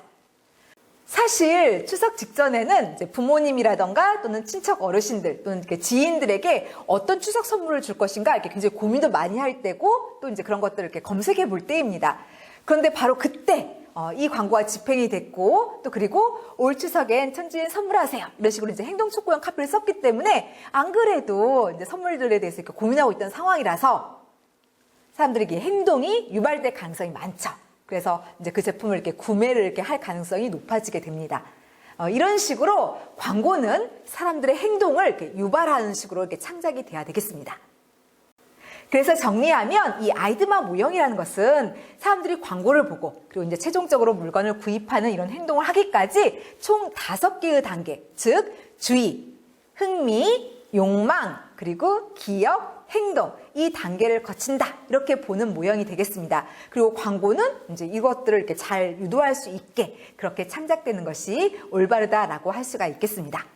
A: 사실 추석 직전에는 이제 부모님이라던가 또는 친척 어르신들 또는 이렇게 지인들에게 어떤 추석 선물을 줄 것인가 이렇게 굉장히 고민도 많이 할 때고 또 이제 그런 것들을 이렇게 검색해 볼 때입니다. 그런데 바로 그때 이 광고가 집행이 됐고 또 그리고 올 추석엔 천지인 선물하세요. 이런 식으로 이제 행동 촉구형 카피를 썼기 때문에 안 그래도 이제 선물들에 대해서 이렇게 고민하고 있던 상황이라서 사람들에게 행동이 유발될 가능성이 많죠. 그래서 이제 그 제품을 이렇게 구매를 이렇게 할 가능성이 높아지게 됩니다. 이런 식으로 광고는 사람들의 행동을 이렇게 유발하는 식으로 이렇게 창작이 돼야 되겠습니다. 그래서 정리하면 이 아이드마 모형이라는 것은 사람들이 광고를 보고 그리고 이제 최종적으로 물건을 구입하는 이런 행동을 하기까지 총 5개의 단계, 즉 주의, 흥미, 욕망, 그리고 기억, 행동, 이 단계를 거친다. 이렇게 보는 모형이 되겠습니다. 그리고 광고는 이제 이것들을 이렇게 잘 유도할 수 있게 그렇게 창작되는 것이 올바르다라고 할 수가 있겠습니다.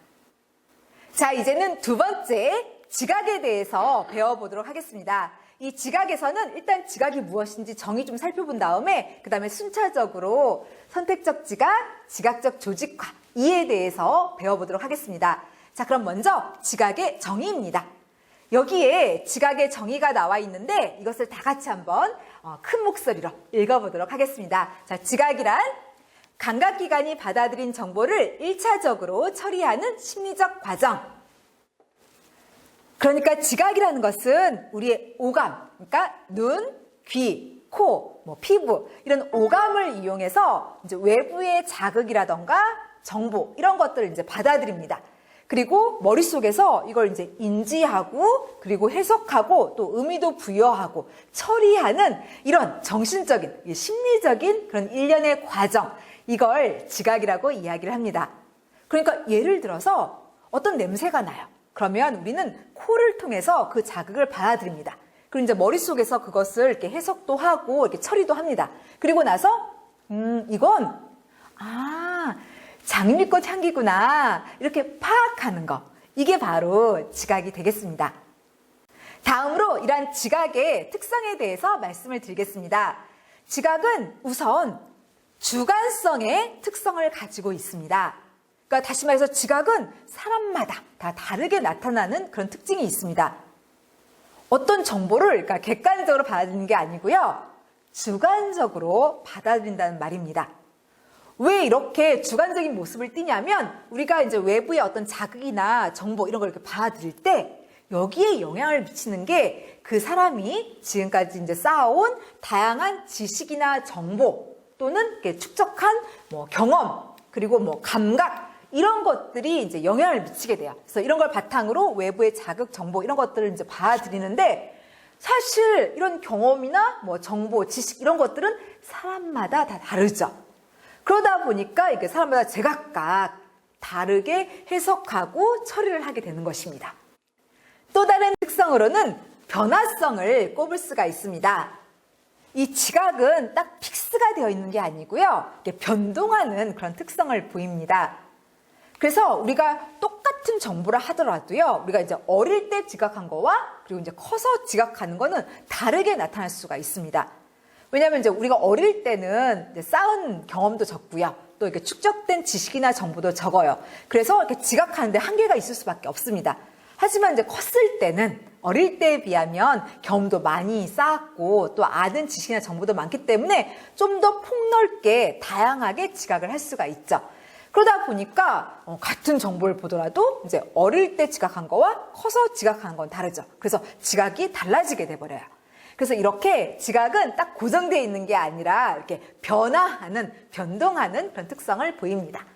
A: 자, 이제는 두 번째 지각에 대해서 배워보도록 하겠습니다. 이 지각에서는 일단 지각이 무엇인지 정의 좀 살펴본 다음에 그 다음에 순차적으로 선택적 지각, 지각적 조직화, 이에 대해서 배워보도록 하겠습니다. 자, 그럼 먼저 지각의 정의입니다. 여기에 지각의 정의가 나와 있는데 이것을 다 같이 한번 큰 목소리로 읽어보도록 하겠습니다. 자, 지각이란 감각기관이 받아들인 정보를 1차적으로 처리하는 심리적 과정. 그러니까 지각이라는 것은 우리의 오감, 그러니까 눈, 귀, 코, 피부 이런 오감을 이용해서 이제 외부의 자극이라던가 정보 이런 것들을 이제 받아들입니다. 그리고 머릿속에서 이걸 이제 인지하고 그리고 해석하고 또 의미도 부여하고 처리하는 이런 정신적인, 심리적인 그런 일련의 과정, 이걸 지각이라고 이야기를 합니다. 그러니까 예를 들어서 어떤 냄새가 나요. 그러면 우리는 코를 통해서 그 자극을 받아들입니다. 그리고 이제 머릿속에서 그것을 이렇게 해석도 하고 이렇게 처리도 합니다. 그리고 나서 이건 장미꽃 향기구나 이렇게 파악하는 거, 이게 바로 지각이 되겠습니다. 다음으로 이러한 지각의 특성에 대해서 말씀을 드리겠습니다. 지각은 우선 주관성의 특성을 가지고 있습니다. 그러니까 다시 말해서 지각은 사람마다 다 다르게 나타나는 그런 특징이 있습니다. 어떤 정보를 그러니까 객관적으로 받아들이는 게 아니고요, 주관적으로 받아들인다는 말입니다. 왜 이렇게 주관적인 모습을 띠냐면 우리가 이제 외부의 어떤 자극이나 정보 이런 걸 이렇게 받아들일 때 여기에 영향을 미치는 게 그 사람이 지금까지 이제 쌓아온 다양한 지식이나 정보 또는 이렇게 축적한 경험 그리고 감각 이런 것들이 이제 영향을 미치게 돼요. 그래서 이런 걸 바탕으로 외부의 자극, 정보 이런 것들을 이제 받아들이는데 사실 이런 경험이나 정보, 지식 이런 것들은 사람마다 다 다르죠. 그러다 보니까 이게 사람마다 제각각 다르게 해석하고 처리를 하게 되는 것입니다. 또 다른 특성으로는 변화성을 꼽을 수가 있습니다. 이 지각은 딱 픽스가 되어 있는 게 아니고요, 이렇게 변동하는 그런 특성을 보입니다. 그래서 우리가 똑같은 정보를 하더라도요, 우리가 이제 어릴 때 지각한 거와 그리고 이제 커서 지각하는 거는 다르게 나타날 수가 있습니다. 왜냐하면 이제 우리가 어릴 때는 이제 쌓은 경험도 적고요, 또 이렇게 축적된 지식이나 정보도 적어요. 그래서 이렇게 지각하는데 한계가 있을 수밖에 없습니다. 하지만 이제 컸을 때는 어릴 때에 비하면 경험도 많이 쌓았고 또 아는 지식이나 정보도 많기 때문에 좀 더 폭넓게 다양하게 지각을 할 수가 있죠. 그러다 보니까 같은 정보를 보더라도 이제 어릴 때 지각한 거와 커서 지각하는 건 다르죠. 그래서 지각이 달라지게 돼버려요. 그래서 이렇게 지각은 딱 고정되어 있는 게 아니라 이렇게 변화하는, 변동하는 그런 특성을 보입니다.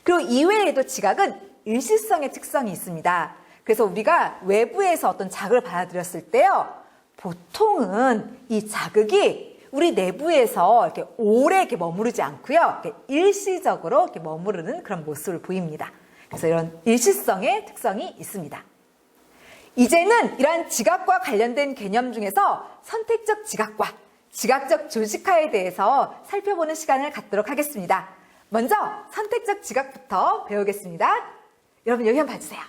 A: 그리고 이외에도 지각은 일시성의 특성이 있습니다. 그래서 우리가 외부에서 어떤 자극을 받아들였을 때요, 보통은 이 자극이 우리 내부에서 이렇게 오래 이렇게 머무르지 않고요, 이렇게 일시적으로 이렇게 머무르는 그런 모습을 보입니다. 그래서 이런 일시성의 특성이 있습니다. 이제는 이러한 지각과 관련된 개념 중에서 선택적 지각과 지각적 조직화에 대해서 살펴보는 시간을 갖도록 하겠습니다. 먼저 선택적 지각부터 배우겠습니다. 여러분 여기 한번 봐주세요.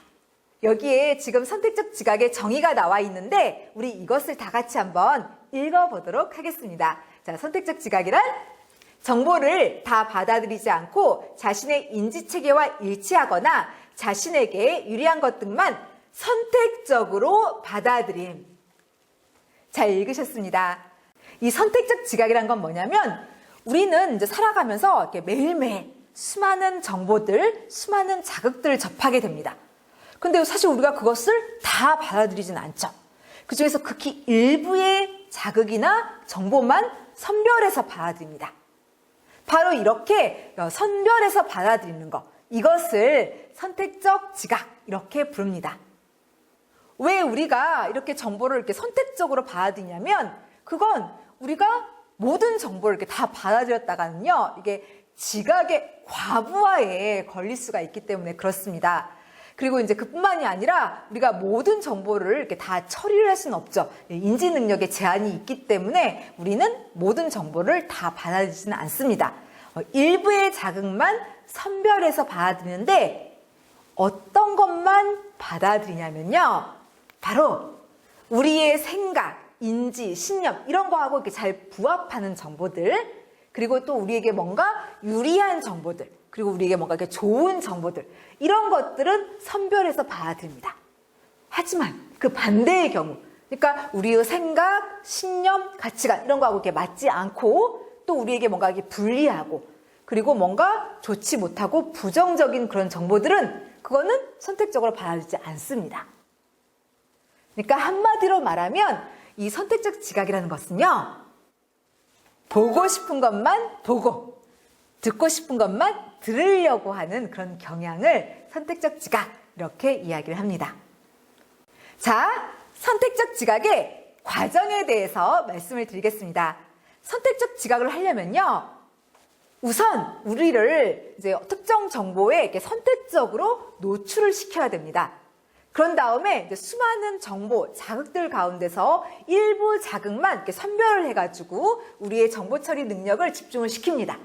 A: 여기에 지금 선택적 지각의 정의가 나와 있는데 우리 이것을 다 같이 한번 읽어보도록 하겠습니다. 자, 선택적 지각이란 정보를 다 받아들이지 않고 자신의 인지체계와 일치하거나 자신에게 유리한 것 등만 선택적으로 받아들임. 잘 읽으셨습니다. 이 선택적 지각이란 건 뭐냐면 우리는 이제 살아가면서 이렇게 매일매일 수많은 정보들, 수많은 자극들을 접하게 됩니다. 근데 사실 우리가 그것을 다 받아들이진 않죠. 그중에서 극히 일부의 자극이나 정보만 선별해서 받아들입니다. 바로 이렇게 선별해서 받아들이는 것, 이것을 선택적 지각 이렇게 부릅니다. 왜 우리가 이렇게 정보를 이렇게 선택적으로 받아들이냐면 그건 우리가 모든 정보를 이렇게 다 받아들였다가는요, 이게 지각의 과부하에 걸릴 수가 있기 때문에 그렇습니다. 그리고 이제 그뿐만이 아니라 우리가 모든 정보를 이렇게 다 처리를 할 수는 없죠. 인지 능력에 제한이 있기 때문에 우리는 모든 정보를 다 받아들이지는 않습니다. 일부의 자극만 선별해서 받아들이는데 어떤 것만 받아들이냐면요. 바로 우리의 생각, 인지, 신념 이런 거하고 이렇게 잘 부합하는 정보들, 그리고 또 우리에게 뭔가 유리한 정보들, 그리고 우리에게 뭔가 이렇게 좋은 정보들, 이런 것들은 선별해서 받아들입니다. 하지만 그 반대의 경우, 그러니까 우리의 생각, 신념, 가치관 이런 거하고 이렇게 맞지 않고 또 우리에게 뭔가 이렇게 불리하고 그리고 뭔가 좋지 못하고 부정적인 그런 정보들은 그거는 선택적으로 받아들이지 않습니다. 그러니까 한마디로 말하면 이 선택적 지각이라는 것은요, 보고 싶은 것만 보고 듣고 싶은 것만 들으려고 하는 그런 경향을 선택적 지각 이렇게 이야기를 합니다. 자, 선택적 지각의 과정에 대해서 말씀을 드리겠습니다. 선택적 지각을 하려면요, 우선 우리를 이제 특정 정보에 이렇게 선택적으로 노출을 시켜야 됩니다. 그런 다음에 이제 수많은 정보, 자극들 가운데서 일부 자극만 이렇게 선별을 해가지고 우리의 정보 처리 능력을 집중을 시킵니다.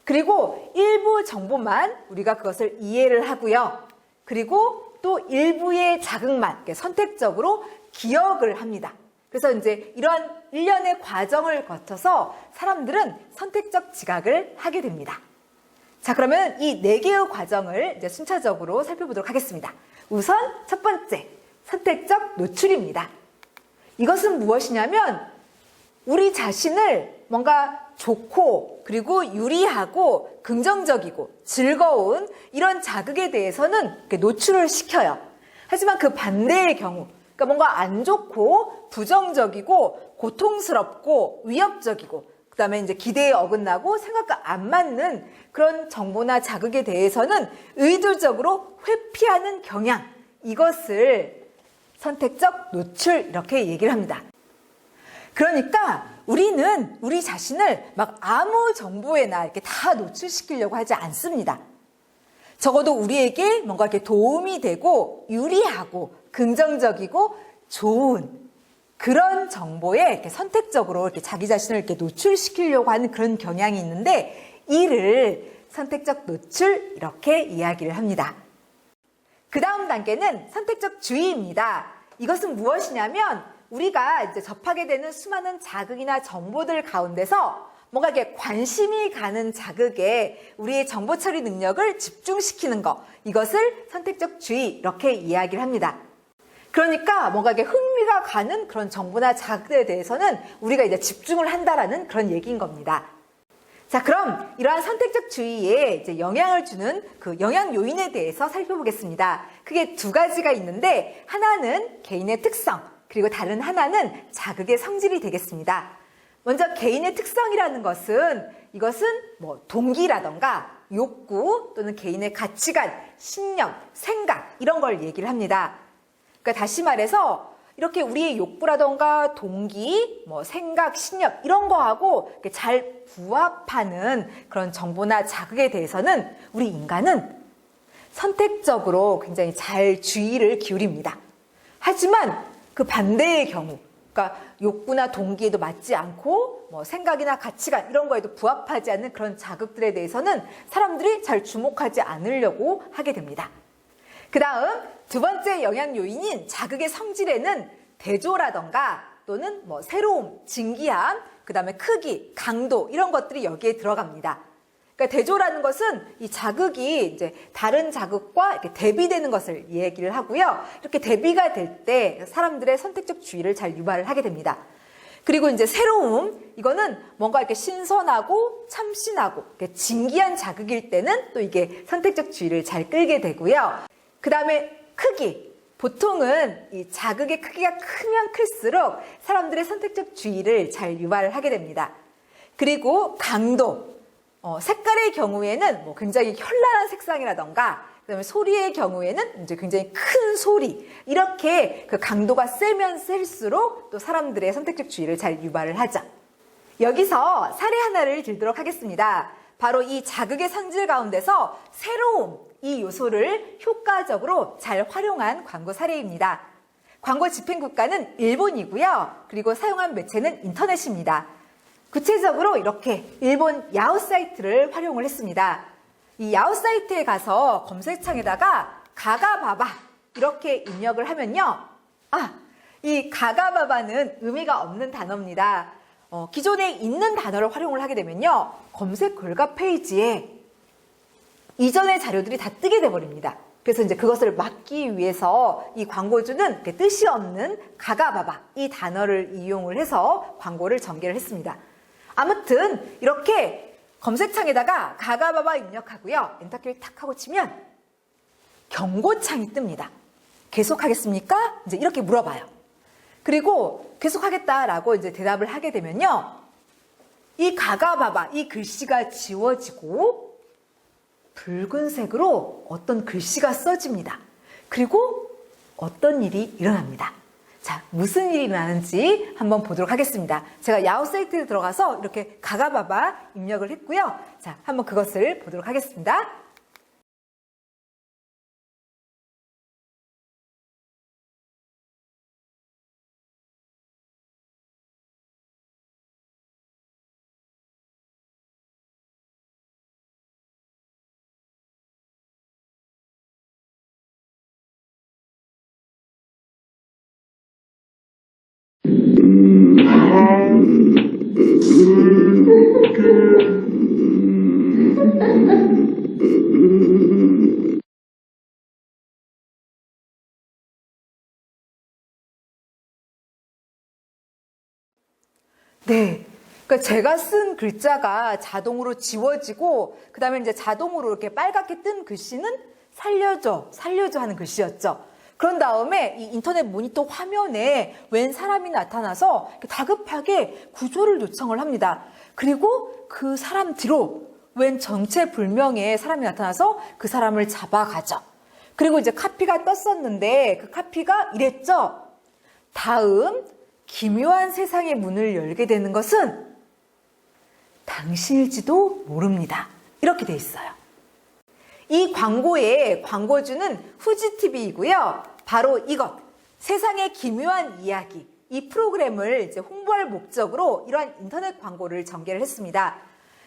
A: 그리고 일부 정보만 우리가 그것을 이해를 하고요. 그리고 또 일부의 자극만 이렇게 선택적으로 기억을 합니다. 그래서 이제 이러한 일련의 과정을 거쳐서 사람들은 선택적 지각을 하게 됩니다. 자, 그러면 이 4개의 과정을 이제 순차적으로 살펴보도록 하겠습니다. 우선 첫 번째, 선택적 노출입니다. 이것은 무엇이냐면 우리 자신을 뭔가 좋고 그리고 유리하고 긍정적이고 즐거운 이런 자극에 대해서는 이렇게 노출을 시켜요. 하지만 그 반대의 경우, 그러니까 뭔가 안 좋고 부정적이고 고통스럽고 위협적이고 그다음에 이제 기대에 어긋나고 생각과 안 맞는 그런 정보나 자극에 대해서는 의도적으로 회피하는 경향, 이것을 선택적 노출 이렇게 얘기를 합니다. 그러니까 우리는 우리 자신을 막 아무 정보에나 이렇게 다 노출시키려고 하지 않습니다. 적어도 우리에게 뭔가 이렇게 도움이 되고 유리하고 긍정적이고 좋은 그런 정보에 이렇게 선택적으로 이렇게 자기 자신을 이렇게 노출시키려고 하는 그런 경향이 있는데 이를 선택적 노출 이렇게 이야기를 합니다. 그 다음 단계는 선택적 주의입니다. 이것은 무엇이냐면 우리가 이제 접하게 되는 수많은 자극이나 정보들 가운데서 뭔가 이렇게 관심이 가는 자극에 우리의 정보 처리 능력을 집중시키는 것, 이것을 선택적 주의 이렇게 이야기를 합니다. 그러니까 뭔가 이게 흥미가 가는 그런 정보나 자극에 대해서는 우리가 이제 집중을 한다라는 그런 얘기인 겁니다. 자, 그럼 이러한 선택적 주의에 이제 영향을 주는 그 영향 요인에 대해서 살펴보겠습니다. 크게 2가지가 있는데 하나는 개인의 특성, 그리고 다른 하나는 자극의 성질이 되겠습니다. 먼저 개인의 특성이라는 것은 이것은 뭐 동기라던가 욕구 또는 개인의 가치관, 신념, 생각 이런 걸 얘기를 합니다. 그러니까 다시 말해서 이렇게 우리의 욕구라던가 동기, 뭐 생각, 신념 이런 거하고 이렇게 잘 부합하는 그런 정보나 자극에 대해서는 우리 인간은 선택적으로 굉장히 잘 주의를 기울입니다. 하지만 그 반대의 경우, 그러니까 욕구나 동기에도 맞지 않고 뭐 생각이나 가치관 이런 거에도 부합하지 않는 그런 자극들에 대해서는 사람들이 잘 주목하지 않으려고 하게 됩니다. 그 다음 두 번째 영향 요인인 자극의 성질에는 대조라던가 또는 뭐 새로움, 진기함, 그 다음에 크기, 강도 이런 것들이 여기에 들어갑니다. 그러니까 대조라는 것은 이 자극이 이제 다른 자극과 이렇게 대비되는 것을 얘기를 하고요. 이렇게 대비가 될 때 사람들의 선택적 주의를 잘 유발을 하게 됩니다. 그리고 이제 새로움, 이거는 뭔가 이렇게 신선하고 참신하고 이렇게 진기한 자극일 때는 또 이게 선택적 주의를 잘 끌게 되고요. 그 다음에 크기. 보통은 이 자극의 크기가 크면 클수록 사람들의 선택적 주의를 잘 유발을 하게 됩니다. 그리고 강도. 색깔의 경우에는 뭐 굉장히 현란한 색상이라던가, 그다음에 소리의 경우에는 이제 굉장히 큰 소리, 이렇게 그 강도가 세면 셀수록 또 사람들의 선택적 주의를 잘 유발을 하죠. 여기서 사례 하나를 들도록 하겠습니다. 바로 이 자극의 성질 가운데서 새로움, 이 요소를 효과적으로 잘 활용한 광고 사례입니다. 광고 집행 국가는 일본이고요. 그리고 사용한 매체는 인터넷입니다. 구체적으로 이렇게 일본 야후 사이트를 활용을 했습니다. 이 야후 사이트에 가서 검색창에다가 가가바바 이렇게 입력을 하면요. 이 가가바바는 의미가 없는 단어입니다. 기존에 있는 단어를 활용을 하게 되면요. 검색 결과 페이지에 이전의 자료들이 다 뜨게 돼버립니다. 그래서 이제 그것을 막기 위해서 이 광고주는 뜻이 없는 가가바바 이 단어를 이용을 해서 광고를 전개를 했습니다. 아무튼 이렇게 검색창에다가 가가바바 입력하고요. 엔터키를 탁 하고 치면 경고창이 뜹니다. 계속하겠습니까? 이제 이렇게 물어봐요. 그리고 계속하겠다라고 이제 대답을 하게 되면요. 이 가가바바 이 글씨가 지워지고 붉은색으로 어떤 글씨가 써집니다. 그리고 어떤 일이 일어납니다. 자, 무슨 일이 일어나는지 한번 보도록 하겠습니다. 제가 야후 사이트에 들어가서 이렇게 가가바바 입력을 했고요. 자, 한번 그것을 보도록 하겠습니다. 네. 그러니까 제가 쓴 글자가 자동으로 지워지고, 그 다음에 이제 자동으로 이렇게 빨갛게 뜬 글씨는 살려줘, 살려줘 하는 글씨였죠. 그런 다음에 이 인터넷 모니터 화면에 웬 사람이 나타나서 다급하게 구조를 요청을 합니다. 그리고 그 사람 뒤로 웬 정체불명의 사람이 나타나서 그 사람을 잡아가죠. 그리고 이제 카피가 떴었는데 그 카피가 이랬죠. 다음 기묘한 세상의 문을 열게 되는 것은 당신일지도 모릅니다. 이렇게 돼 있어요. 이 광고의 광고주는 후지TV이고요. 바로 이것, 세상의 기묘한 이야기, 이 프로그램을 이제 홍보할 목적으로 이러한 인터넷 광고를 전개를 했습니다.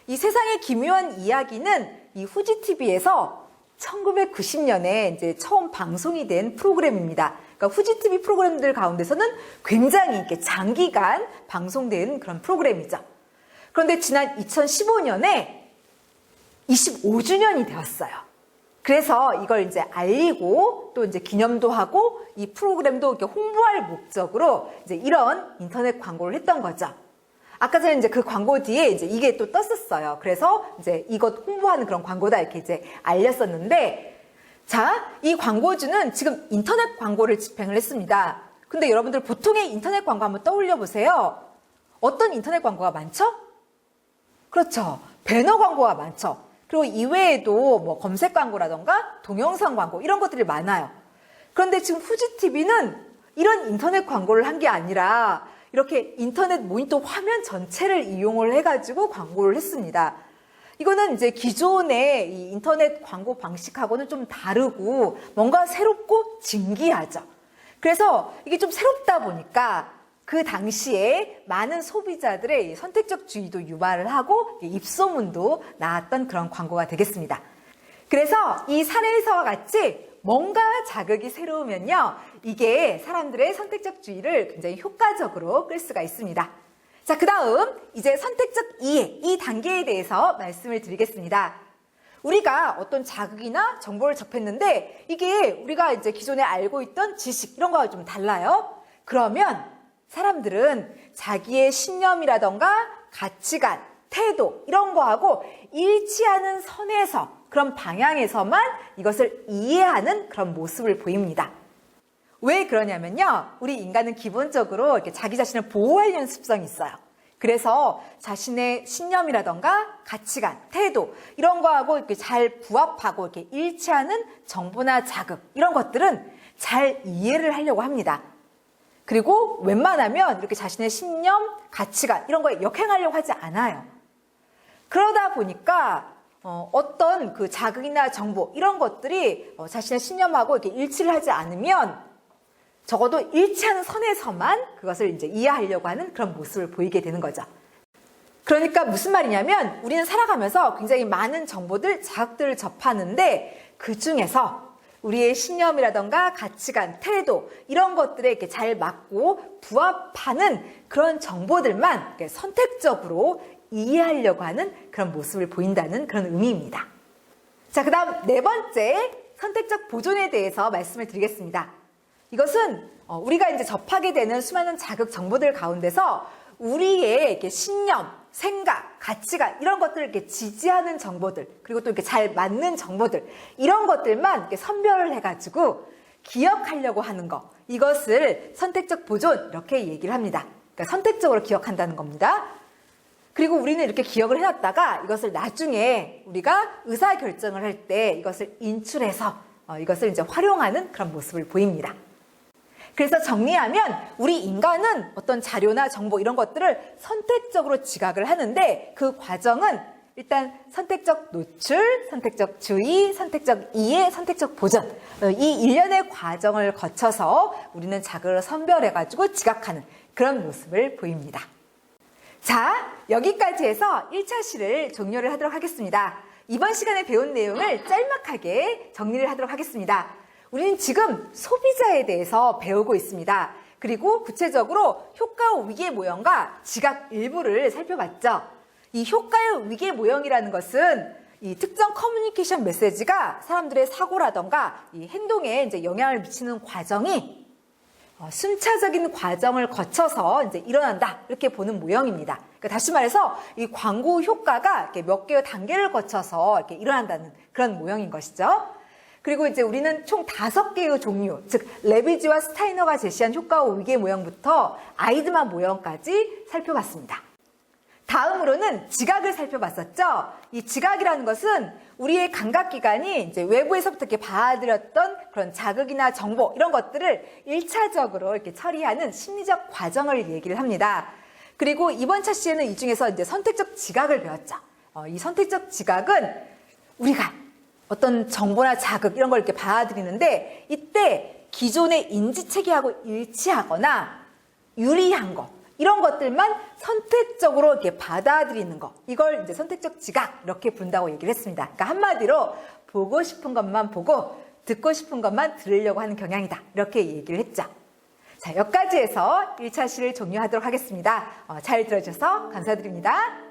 A: 이 세상의 기묘한 이야기는 이 후지TV에서 1990년에 이제 처음 방송이 된 프로그램입니다. 그러니까 후지TV 프로그램들 가운데서는 굉장히 이렇게 장기간 방송된 그런 프로그램이죠. 그런데 지난 2015년에 25주년이 되었어요. 그래서 이걸 이제 알리고 또 이제 기념도 하고 이 프로그램도 이렇게 홍보할 목적으로 이제 이런 인터넷 광고를 했던 거죠. 아까 전에 이제 그 광고 뒤에 이제 이게 또 떴었어요. 그래서 이제 이것 홍보하는 그런 광고다 이렇게 이제 알렸었는데, 자, 이 광고주는 지금 인터넷 광고를 집행을 했습니다. 근데 여러분들 보통의 인터넷 광고 한번 떠올려 보세요. 어떤 인터넷 광고가 많죠? 그렇죠. 배너 광고가 많죠. 그리고 이외에도 뭐 검색 광고라던가 동영상 광고 이런 것들이 많아요. 그런데 지금 후지TV는 이런 인터넷 광고를 한 게 아니라 이렇게 인터넷 모니터 화면 전체를 이용을 해가지고 광고를 했습니다. 이거는 이제 기존의 이 인터넷 광고 방식하고는 좀 다르고 뭔가 새롭고 진기하죠. 그래서 이게 좀 새롭다 보니까 그 당시에 많은 소비자들의 선택적 주의도 유발을 하고 입소문도 나왔던 그런 광고가 되겠습니다. 그래서 이 사례에서와 같이 뭔가 자극이 새로우면요, 이게 사람들의 선택적 주의를 굉장히 효과적으로 끌 수가 있습니다. 자, 그 다음 이제 선택적 이해, 이 단계에 대해서 말씀을 드리겠습니다. 우리가 어떤 자극이나 정보를 접했는데 이게 우리가 이제 기존에 알고 있던 지식 이런 거와 좀 달라요. 그러면 사람들은 자기의 신념이라던가 가치관, 태도 이런 거하고 일치하는 선에서, 그런 방향에서만 이것을 이해하는 그런 모습을 보입니다. 왜 그러냐면요, 우리 인간은 기본적으로 이렇게 자기 자신을 보호하려는 습성이 있어요. 그래서 자신의 신념이라던가 가치관, 태도 이런 거하고 이렇게 잘 부합하고 이렇게 일치하는 정보나 자극 이런 것들은 잘 이해를 하려고 합니다. 그리고 웬만하면 이렇게 자신의 신념, 가치관 이런 거에 역행하려고 하지 않아요. 그러다 보니까 어떤 그 자극이나 정보 이런 것들이 자신의 신념하고 이렇게 일치를 하지 않으면 적어도 일치하는 선에서만 그것을 이제 이해하려고 하는 그런 모습을 보이게 되는 거죠. 그러니까 무슨 말이냐면 우리는 살아가면서 굉장히 많은 정보들, 자극들을 접하는데 그 중에서 우리의 신념이라던가 가치관, 태도 이런 것들에 이렇게 잘 맞고 부합하는 그런 정보들만 이렇게 선택적으로 이해하려고 하는 그런 모습을 보인다는 그런 의미입니다. 자, 그 다음 네 번째 선택적 보존에 대해서 말씀을 드리겠습니다. 이것은 우리가 이제 접하게 되는 수많은 자극 정보들 가운데서 우리의 이렇게 신념, 생각, 가치관 이런 것들을 이렇게 지지하는 정보들, 그리고 또 이렇게 잘 맞는 정보들 이런 것들만 이렇게 선별을 해가지고 기억하려고 하는 거, 이것을 선택적 보존 이렇게 얘기를 합니다. 그러니까 선택적으로 기억한다는 겁니다. 그리고 우리는 이렇게 기억을 해놨다가 이것을 나중에 우리가 의사결정을 할 때 이것을 인출해서 이것을 이제 활용하는 그런 모습을 보입니다. 그래서 정리하면 우리 인간은 어떤 자료나 정보 이런 것들을 선택적으로 지각을 하는데 그 과정은 일단 선택적 노출, 선택적 주의, 선택적 이해, 선택적 보존, 이 일련의 과정을 거쳐서 우리는 자극을 선별해가지고 지각하는 그런 모습을 보입니다. 자, 여기까지 해서 1차 시를 종료를 하도록 하겠습니다. 이번 시간에 배운 내용을 짤막하게 정리를 하도록 하겠습니다. 우리는 지금 소비자에 대해서 배우고 있습니다. 그리고 구체적으로 효과와 위계 모형과 지각 일부를 살펴봤죠. 이 효과의 위계 모형이라는 것은 이 특정 커뮤니케이션 메시지가 사람들의 사고라던가 이 행동에 이제 영향을 미치는 과정이 순차적인 과정을 거쳐서 이제 일어난다, 이렇게 보는 모형입니다. 그러니까 다시 말해서 이 광고 효과가 이렇게 몇 개의 단계를 거쳐서 이렇게 일어난다는 그런 모형인 것이죠. 그리고 이제 우리는 총 5개의 종류, 즉 레비지와 스타이너가 제시한 효과와 위계 모형부터 아이드만 모형까지 살펴봤습니다. 다음으로는 지각을 살펴봤었죠. 이 지각이라는 것은 우리의 감각기관이 이제 외부에서부터 이렇게 받아들였던 그런 자극이나 정보 이런 것들을 1차적으로 이렇게 처리하는 심리적 과정을 얘기를 합니다. 그리고 이번 차 시에는 이 중에서 이제 선택적 지각을 배웠죠. 이 선택적 지각은 우리가 어떤 정보나 자극 이런 걸 이렇게 받아들이는데 이때 기존의 인지 체계하고 일치하거나 유리한 거 이런 것들만 선택적으로 이렇게 받아들이는 거, 이걸 이제 선택적 지각 이렇게 부른다고 얘기를 했습니다. 그러니까 한마디로 보고 싶은 것만 보고 듣고 싶은 것만 들으려고 하는 경향이다, 이렇게 얘기를 했죠. 자, 여기까지 해서 1차 시를 종료하도록 하겠습니다. 잘 들어주셔서 감사드립니다.